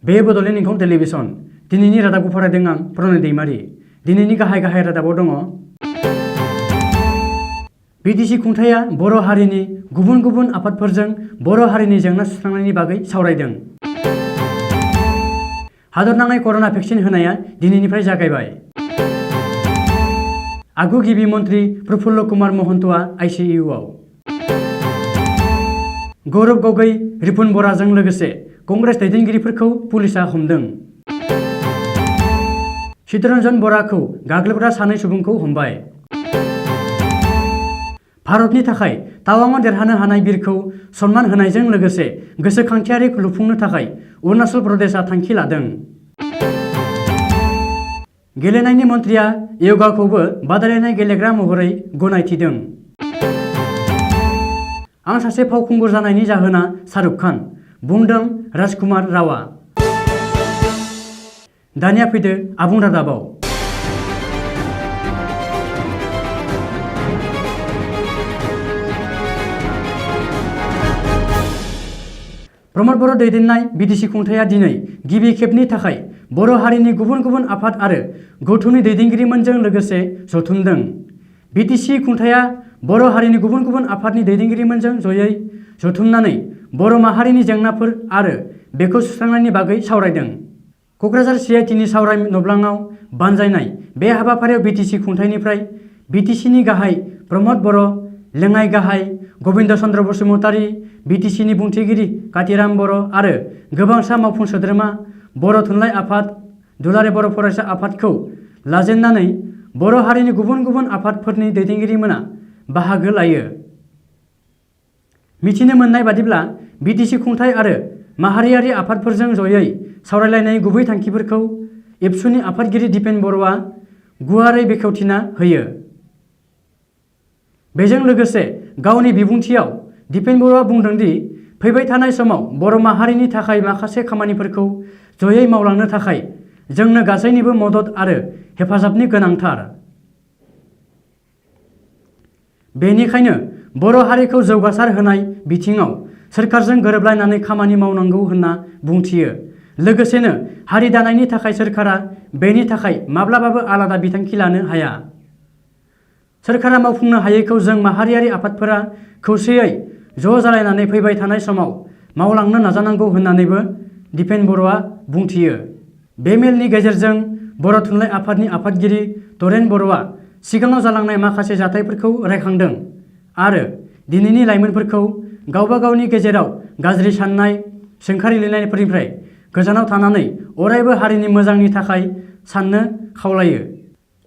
बे बड'लेण्ड इंखं टेलिभिजन दिनैनि रादाबखौ फरायदों आं प्रनय दैमारि। दिनैनि गाहाय रादाबाव दङ बिटिसि खुंथाया बर' हारिनि गुबुन गुबुन आफादफोरजों बर' हारिनि जेंना सुस्रांनायनि बागै सावरायदों। हादरनाङै कर'ना भेक्सिन होनाया दिनैनिफ्राय जागायबाय। आगु गिबि मन्त्रि प्रफुल्ल कुमार महन्तआ आइसिइउआव। गौरब गगৈ, रिपुन बराजों लोगोसे कंग्रेस दैदेनगिरिफोरखौ पुलिसआ हमदों। चित्तरन्जन बराखौ गाग्लोबग्रा सानै सुबुंखौ हमबाय। भारतनि थाखाय तावांआव देरहानो हानाय बिरखौ सन्मान होनायजों लोगोसे गोसोखांथियारि लुफुंनो थाखाय अरुणाचल प्रदेशआ थांखि लादों। गेलेनायनि मन्थ्रिया योगाखौबो बादायलायनाय गेलेग्रा महरै गनायथिदों। आं सासे फावखुंगुर जानायनि जाहोना शाहरुख खान, बुंदों राजकुमार रावआ। दानिया फैदो आबुं रादाबाव। प्रमद बर' दैदेननाय बिटिसि खुंथाया दिनै गिबि खेबनि थाखाय बर' हारिनि गुबुन गुबुन आफाद आरो गौथुमनि दैदेनगिरिमोनजों लोगोसे जथुमदों। बिटिसि खुंथाया बर' हारिनि गुबुन गुबुन आफादनि दैदेनगिरिमोनजों जयै जथुमनानै बर' माहारिनि जेंनाफोर आरो बेखौ सुस्रांनायनि बागै सावरायदों। क'क्राझार CITनि सावराय नब्लाङाव बानजायनाय बे हाबाफारियाव बिटिसि खुंथायनिफ्राय बिटिसिनि गाहाय प्रमद बर', लेङाइ गाहाय गबिन्द चन्द्र बसुमतारी, बिटिसिनि बुंथिगिरि कातिराम बर' आरो गोबांसा मावफुं सोद्रोमा बर' थुनलाइ आफाद, दुलाराय बर' फरायसा आफादखौ लाजेननानै बर' हारिनि गुबुन गुबुन आफादफोरनि दैदेनगिरिमोना बाहागो लायो। मिथिनो मोननाय बादिब्ला बिटिसि खुंथाय आरो माहारियारि आफादफोरजों जयै सावरायलायनाय गुबै थांखिफोरखौ एबसुनि आफादगिरि दिपेन बर'आ गुवारै बेखेवथिना होयो। बेजों लोगोसे गावनि बिबुंथियाव दिपेन बर'आ बुंदों दि फैबाय थानाय समाव बर' माहारिनि थाखाय माखासे खामानिफोरखौ जयै मावलांनो थाखाय जोंनो गासैनिबो मदद आरो हेफाजाबनि गोनांथार। बेनिखायनो बर' हारिखौ जौगासार होनाय बिथिङाव सोरखारजों गोरोबलायनानै खामानि मावनांगौ होनना बुंथियो। लोगोसेनो हारि दानायनि थाखाय सोरखारा बेनि थाखाय माब्लाबाबो आलादा बिथांखि लानो हाया। सोरखारा मावफुंनो हायैखौ जों माहारियारि आफादफोरा खौसेयै ज' जालायनानै फैबाय थानाय समाव मावलांनो नाजानांगौ होननानैबो दिपेन बर'आ बुंथियो। बे मेलनि गेजेरजों बर' थुनलाइ आफादनि आफादगिरि तरेन बर'आ सिगाङाव जालांनाय माखासे जाथायफोरखौ रायखांदों आरो दिनैनि लाइमोनफोरखौ गावबा गावनि गेजेराव गाज्रि साननाय, सोंखारि लिरनायफोरनिफ्राय गोजानाव थानानै अरायबो हारिनि मोजांनि थाखाय साननो खावलायो।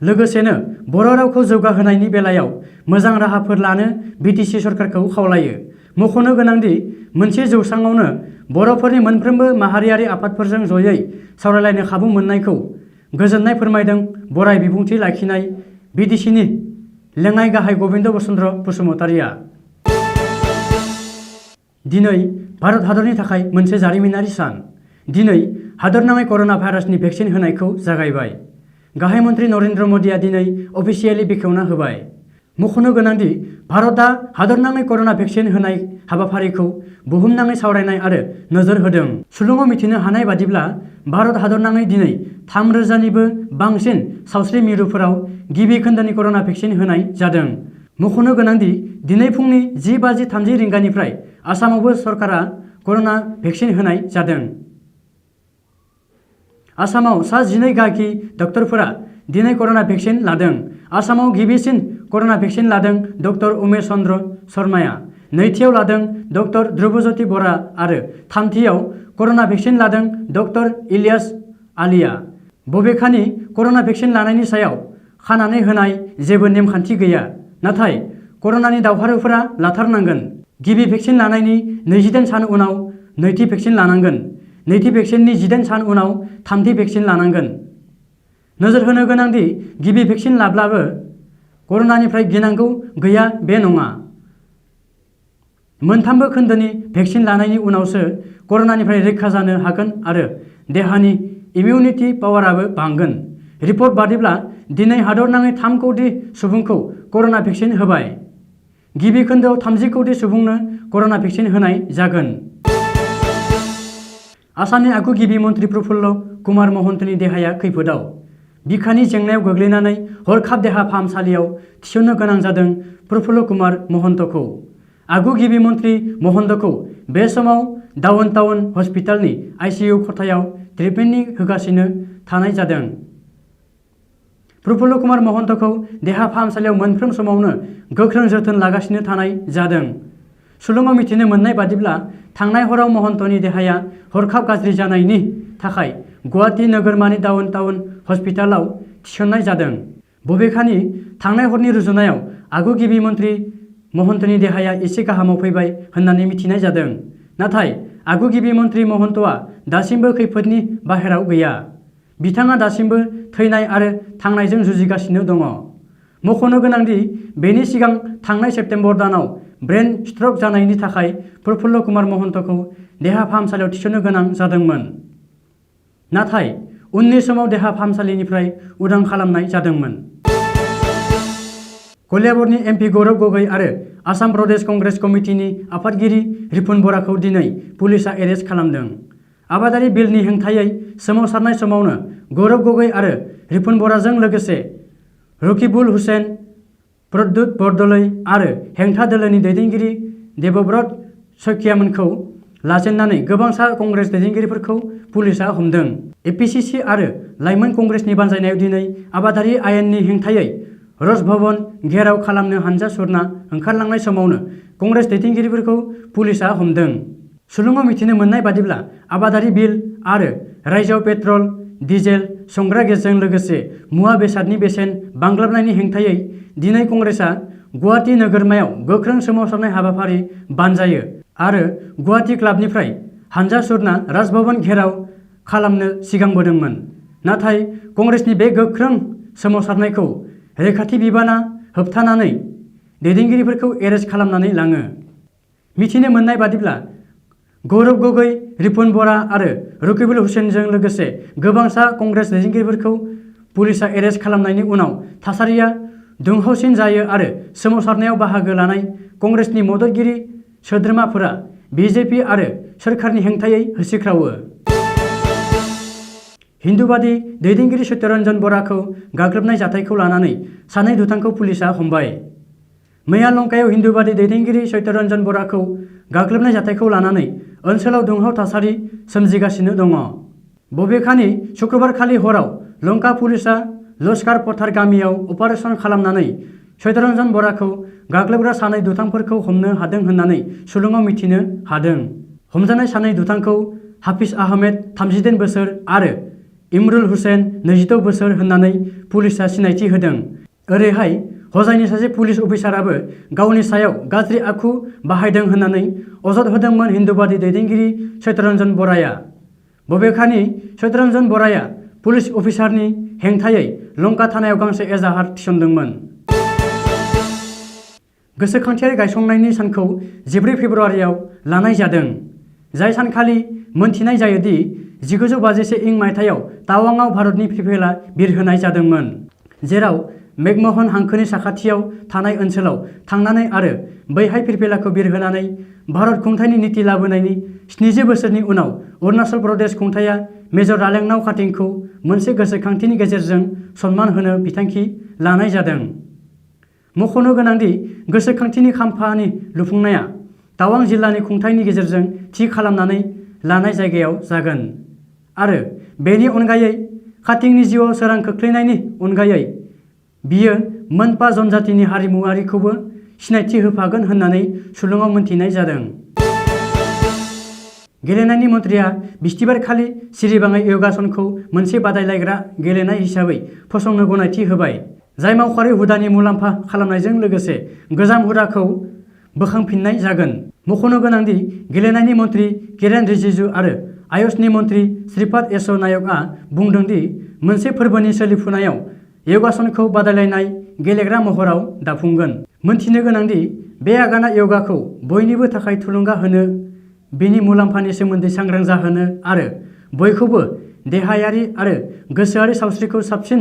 लोगोसेनो बर' रावखौ जौगाहोनायनि बेलायाव मोजां राहाफोर लानो बिटिसि सरकारखौ खावलायो। मख'नो गोनांदि मोनसे जौसाङावनो बर'फोरनि मोनफ्रोमबो माहारियारि आफादफोरजों जयै सावरायलायनो खाबु मोननायखौ गोजोननाय फोरमायदों बराय बिबुंथि लाखिनाय बिटिसिनि लेङाइ गाहाय गबिन्द चन्द्र बसुमतारीआ। दिनै भारत हादरनि थाखाय मोनसे जारिमिनारि सान। दिनै हादरनाङै कर'ना भाइरासनि भेक्सिन होनायखौ जागायबाय। गाहाय मन्त्रि नरेन्द्र मदिआ दिनै अफिसियेलि बेखेवना होबाय। मख'नो गोनांदि भारतआ हादरनाङै कर'ना भेक्सिन होनाय हाबाफारिखौ बुहुमनाङै सावरायनाय आरो नोजोर होदों। सुलुङाव मिथिनो हानाय बादिब्ला भारत हादरनाङै दिनै 3,000निबो बांसिन सावस्रि मिरुफोराव गिबि खोन्दोनि कर'ना भेक्सिन होनाय जादों। मख'नो गोनांदि दिनै फुंनि 10:30 रिंगानिफ्राय आसामावबो सरकारा कर'ना भेक्सिन होनाय जादों। आसामाव सा 12 गागि डक्टरफोरा दिनै कर'ना भेक्सिन लादों। आसामाव गिबिसिन कर'ना भेक्सिन लादों डक्टर उमेश चन्द्र शर्माया, नैथियाव लादों डक्टर ध्रुबज्योति बरा आरो थामथियाव कर'ना भेक्सिन लादों डक्टर इलियास आलीआ। बबेखानि कर'ना भेक्सिन लानायनि सायाव खानानै होनाय जेबो नेमखान्थि गैया। नाथाय कर'नानि दावहारुफोरा लाथारनांगोन। गिबि भेक्सिन लानायनि 28 सान उनाव नैथि भेक्सिन लानांगोन। नैथि भेक्सिननि 18 सान उनाव थामथि भेक्सिन लानांगोन। नोजोर होनो गोनांदि गिबि भेक्सिन लाब्लाबो कर'नानिफ्राय गिनांगौ गैया बे नङा। मोनथामबो खोन्दोनि भेक्सिन लानायनि उनावसो कर'नानिफ्राय रैखा जानो हागोन आरो देहानि इमिउनिटि पावाराबो बांगोन। रिपर्ट बादिब्ला दिनै हादरनाङै 3 कौटि सुबुंखौ कर'ना भेक्सिन होबाय। गिबि खोन्दोआव 30 कौटि सुबुंनो कर'ना भेक्सिन होनाय जागोन। आसामनि आगु गिबि मन्त्रि प्रफुल्ल कुमार महन्तनि देहाया खैफोदाव। बिखानि जेंनायाव गोग्लैनानै हरखाब देहा फाहामसालियाव थिसननो गोनां जादों प्रफुल्ल कुमार महन्तखौ। आगु गिबि मन्त्रि महन्तखौ बे समाव डाउन टाउन हस्पिटालनि आइसिइउ खथायाव ट्रिटमेन्ट होगासिनो थानाय जादों। प्रफुल्ल कुमार महन्तखौ देहा फाहामसालियाव मोनफ्रोम समावनो गोख्रों जोथोन लागासिनो थानाय जादों। सुलुङाव मिथिनो मोननाय बादिब्ला थांनाय हराव महन्तनि देहाया हरखाब गाज्रि जानायनि थाखाय गुवाहाटी नोगोरमानि डाउन टाउन हस्पिटालाव थिसननाय जादों। बबेखानि थांनाय हरनि रुजुनायाव आगु गिबि मन्त्रि महन्तनि देहाया एसे गाहामाव फैबाय होननानै मिथिनाय जादों। नाथाय आगु गिबि मन्त्रि महन्तआ दासिमबो खैफोदनि बाहेराव गैया। बिथाङा दासिमबो थैनाय आरो थांनायजों जुजिगासिनो दङ। मख'नो गोनांदि बेनि सिगां थांनाय सेप्तेम्बर दानाव ब्रेन स्ट्रक जानायनि थाखाय प्रफुल्ल कुमार महन्तखौ देहा फाहामसालियाव थिसननो गोनां जादोंमोन। नाथाय उननि समाव देहा फाहामसालिनिफ्राय उदां खालामनाय जादोंमोन। कलियाबरनि एमपि गौरब गगৈ आरो आसाम प्रदेश कंग्रेस कमिटिनि आफादगिरि रिपुन बराखौ दिनै पुलिसआ एरेस्ट खालामदों। आबादारि बिलनि हेंथायै सोमावसारनाय समावनो गौरब गगৈ आरो रिपुन बराजों लोगोसे रकिबुल हुसेन, प्रद्युत बरदलै आरो हेंथा दोलोनि दैदेनगिरि देबब्रत सखियामोनखौ लाजेननानै गोबांसा कंग्रेस दैदेनगिरिफोरखौ पुलिसआ हमदों। एपिसिसि आरो लाइमोन कंग्रेसनि बानजायनायाव दिनै आबादारि आयेननि हेंथायै राजभवन घेराव खालामनो हानजा सुरना ओंखारलांनाय समावनो कंग्रेस दैदेनगिरिफोरखौ पुलिसआ हमदों। सुलुङाव मिथिनो मोननाय बादिब्ला आबादारि बिल आरो रायजोआव पेट्रल, डिजेल, संग्रा गेसजों लोगोसे मुवा बेसादनि बेसेन बांग्लाबनायनि हेंथायै दिनै कंग्रेसआ गुवाहाटी नोगोरमायाव गोख्रों सोमावसारनाय हाबाफारि बानजायो आरो गुवाहाटी क्लाबनिफ्राय हानजा सुरना राजभवन घेराव खालामनो सिगांबोदोंमोन। नाथाय कंग्रेसनि बे गोख्रों सोमावसारनायखौ रैखाथि बिबाना होबथानानै दैदेनगिरिफोरखौ एरेस्ट खालामनानै लाङो। मिथिनो मोननाय बादिब्ला गौरब गगৈ, रिपुन बरा आरो रकिबुल हुसेनजों लोगोसे गोबांसा कंग्रेस दैदेनगिरिफोरखौ पुलिसआ एरेस्ट खालामनायनि उनाव थासारिया दुंहावसिन जायो आरो सोमावसारनायाव बाहागो लानाय कंग्रेसनि मददगिरि सोद्रोमाफोरा बिजेपि आरो सोरखारनि हेंथायै होसिख्रावो। हिन्दुबादि दैदेनगिरि सत्यरन्जन बराखौ गाग्लोबनाय जाथायखौ लानानै सानै दुथांखौ पुलिसआ हमबाय। मैया लंकायाव हिन्दुबादि दैदेनगिरि सत्यरन्जन बराखौ गाग्लोबनाय जाथायखौ लानानै ओनसोलाव दुंहाव थासारि सोमजिगासिनो दङ। बबेखानि शुक्रबारखालि हराव लंका पुलिसआ लस्कार पथार गामियाव अपारेसन खालामनानै सत्यरन्जन बराखौ गाग्लोबग्रा सानै दुथांफोरखौ हमनो हादों होननानै सुलुङाव मिथिनो हादों। हमजानाय सानै दुथांखौ हाफिज आहमेद 38 बोसोर आरो इमरुल हुसेन 26 बोसोर होननानै पुलिसआ सिनायथि होदों। ओरैहाय हजाइनि सासे पुलिस अफिसाराबो गावनि सायाव गाज्रि आखु बाहायदों होननानै अजद होदोंमोन हिन्दुबादि दैदेनगिरि सत्यरन्जन बराया। बबेखानि सत्यरन्जन बराया पुलिस अफिसारनि हेंथायै लंका थानायाव गांसे एजाहार थिसनदोंमोन। गोसोखांथियारि गायसंनायनि सानखौ 14 फेब्रुवारियाव लानाय जादों। जाय सानखालि मोनथिनाय जायोदि 1951 इं मायथाइयाव तावांआव भारतनि फिरफिला बिरहोनाय जादोंमोन। जेराव मेकमोहन हांखोनि साखाथियाव थानाय ओनसोलाव थांनानै आरो बैहाय फिरफिलाखौ बिरहोनानै भारत खुंथायनि नीति लाबोनायनि 70 बोसोरनि उनाव अरुणाचल प्रदेश खुंथाया मेजर रालेंनाव काटिंखौ मोनसे गोसोखांथिनि गेजेरजों सन्मान होनो बिथांखि लानाय जादों। मख'नो गोनांदि गोसोखांथिनि खाम्फानि लुफुंनाया तावां जिल्लानि खुंथायनि गेजेरजों थि खालामनानै लानाय जायगायाव जागोन आरो बेनि अनगायै काटिंनि जिउआव सोरां खोख्लैनायनि अनगायै बियो मोनपा जनजातिनि हारिमुआरिखौबो सिनायथि होफागोन होननानै सुलुङाव मोनथिनाय जादों। गेलेनायनि मन्थ्रिया बिस्तिबारखालि सिरिबाङै योगासनखौ मोनसे बादायलायग्रा गेलेनाय हिसाबै फसंनो गनायथि होबाय। जाय मावखारि हुदानि मुलाम्फा खालामनायजों लोगोसे गोजाम हुदाखौ बोखांफिननाय जागोन। मख'नो गोनांदि गेलेनायनि मन्थ्रि किरेन रिजिजु आरो आयुषनि मन्थ्रि श्रीपाद येसो नायकआ बुंदोंदि मोनसे फोरबोनि सोलिफुनायाव योगासनखौ बादायलायनाय गेलेग्रा महराव दाफुंगोन। मोनथिनो गोनांदि बे आगाना योगाखौ बयनिबो थाखाय थुलुंगा होनो, बेनि मुलाम्फानि सोमोन्दै सांग्रां जाहोनो आरो बयखौबो देहायारि आरो गोसोआरि सावस्रिखौ साबसिन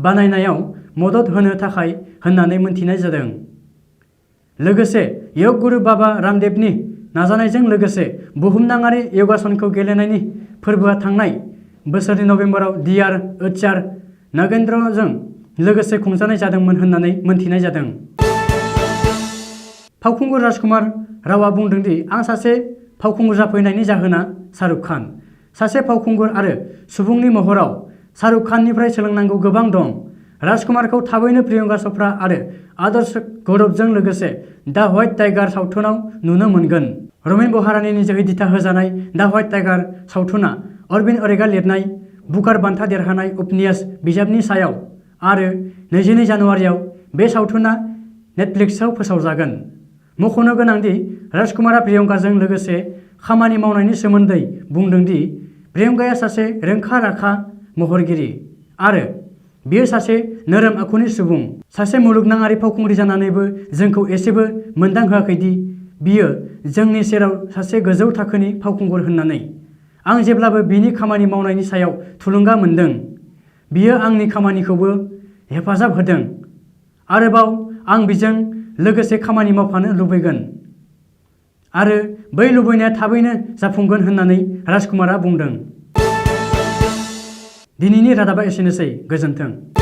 बानायनायाव मदद होनो थाखाय होननानै मोनथिनाय जादों। लोगोसे योग गुरु बाबा रामदेवनि नाजानायजों लोगोसे बुहुमनाङारि योगासनखौ गेलेनायनि फोरबोआ थांनाय बोसोरनि नभेम्बराव डिआर ओचार नागेन्द्रजों लोगोसे खुंजानाय जादोंमोन होननानै मोनथिनाय जादों। फावखुंगुर राजकुमार रावआ बुंदों दि आं सासे फावखुंगुर जाफैनायनि जाहोना शाहरुख खान। सासे फावखुंगुर आरो सुबुंनि महराव शाहरुख खाननिफ्राय सोलोंनांगौ गोबां दं। राजकुमारखौ थाबैनो प्रियंका चप्रा आरो आदर्श गौरबजों लोगोसे दा व्हाइट टाइगार सावथुनाव नुनो मोनगोन। रमेन बहारानीनि जोहै दिथा होजानाय दा व्हाइट टाइगार सावथुना अरविंद अरेगा लिरनाय बुकार बान्था देरहानाय उपन्यास बिजाबनि सायाव आरो 22 जानुवारियाव बे सावथुना नेटफ्लिक्सआव फोसावजागोन। मख'नो गोनांदि राजकुमारा प्रियंकाजों लोगोसे खामानि मावनायनि सोमोन्दै बुंदों दि प्रियंकाया सासे रोंखा-राखा महरगिरि आरो बियो सासे नोरोम आखुनि सुबुं। सासे मुलुगनाङारि फावखुंग्रि जानानैबो जोंखौ एसेबो मोनदांहोआखै दि बियो जोंनि सेराव सासे गोजौ थाखोनि फावखुंगुर होननानै। आं जेब्लाबो बिनि खामानि मावनायनि सायाव थुलुंगा मोनदों। बियो आंनि खामानिखौबो हेफाजाब होदों। आरोबाव आं बिजों लोगोसे खामानि मावफानो लुबैगोन आरो बै लुबैनाया थाबैनो जाफुंगोन होननानै राजकुमारा बुंदों। दिनैनि रादाबा एसेनोसै। गोजोन्थों।